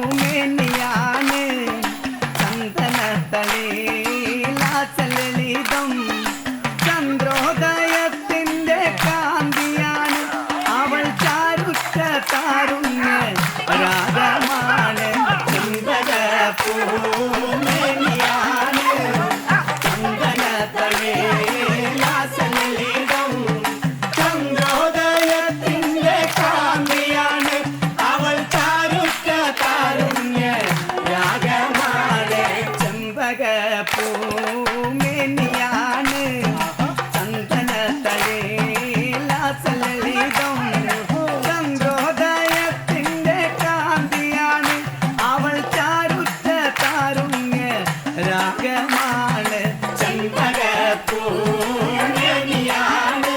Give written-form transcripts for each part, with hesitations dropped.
ചെമ്പകപ്പൂമേനിയാണ് ചന്ദനത്തളിലാസലളിതം ചന്ദ്രോദയത്തിന്റെ കാന്തിയാണ് അവൾ ചാരുറ്റ താരുണ്യ രാഗമാണ് ചെമ്പകപ്പൂമേനിയാണ് ചന്ദനത്തളിലാസലളിതം ചന്ദ്രോദയത്തിന്റെ കാന്തിയാണ് അവൾ ചാരുറ്റ താരുണ്യ രാഗമാണ് ചെമ്പകപ്പൂമേനിയാണ് ചന്ദനത്തളിലാസലളിതം ചന്ദ്രോദയത്തിന്റെ കാന്തിയാണ് അവൾ ചാരുറ്റ താരുണ്യ രാഗമാണ് ചെമ്പകപ്പൂമേനിയാണ്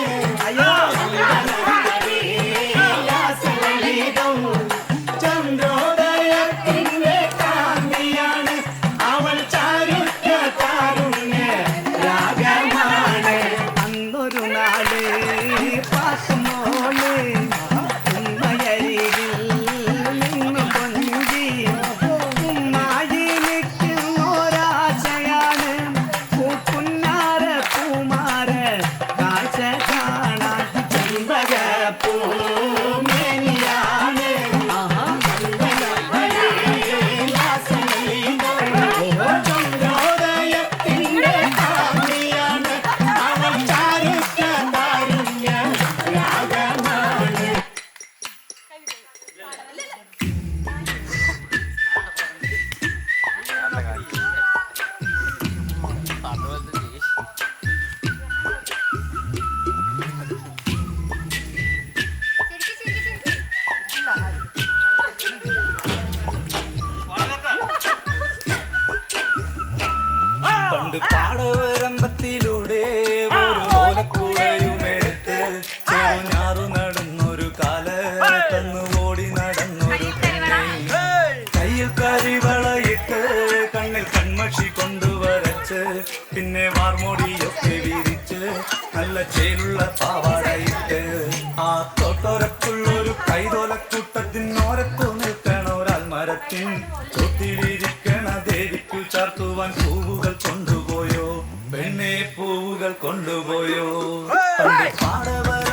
അയ്യോ ചന്ദനത്തളിലാസലളിതം ചന്ദ്രോദയത്തിന്റെ കാന്തിയാണ് അവൾ ചാരുറ്റ താരുണ്യ രാഗമാണ് അന്നൊരു നാള് പാട്ടുമോള് ഉമ്മയരികിൽ നിന്നു കൊഞ്ചി ഉമ്മായി നിൽക്കുന്നൊരാശയാണ് പൂക്കുന്നാര പൂമാര കാഴ്ച കാണാൻ ചെമ്പകപ്പൂമേനിയാണ് ചന്ദ്രോദയത്തിന്റെ കാന്തിയാണ് അവൾ ചാരുറ്റ താരുണ്യ രാഗമാണ് പണ്ട് പാടവരമ്പത്തിലൂടെ ഒരു ഓലക്കുഴയുമെടുത്ത് ചെറുഞാറു നടന്നൊരു കാലത്തന്ന് ഓടി നടന്നൊരു പെണ്ണ് കയ്യിൽ കരിവളയിട്ട് കണ്ണിൽ കൺമഷി കൊണ്ടുവരച്ച് പിന്നെ വാർമോടിയൊക്കെ വിരിച്ച് നല്ല ചേലുള്ള പാവാടയിട്ട് ആ തോട്ടോരത്തുള്ളൊരു കൈതോലക്കൂട്ടത്തിനോരത്തു നിൽക്കണ ഒരാൾ മരത്തിൻ തൊത്തിലിരിക്കണ ദേവിക്കു ചാർത്തുവാൻ പൂവുകൾ കൊണ്ടുപോയോ പെണ്ണെ പൂവുകൾ കൊണ്ടുപോയോ പണ്ട് പാടവര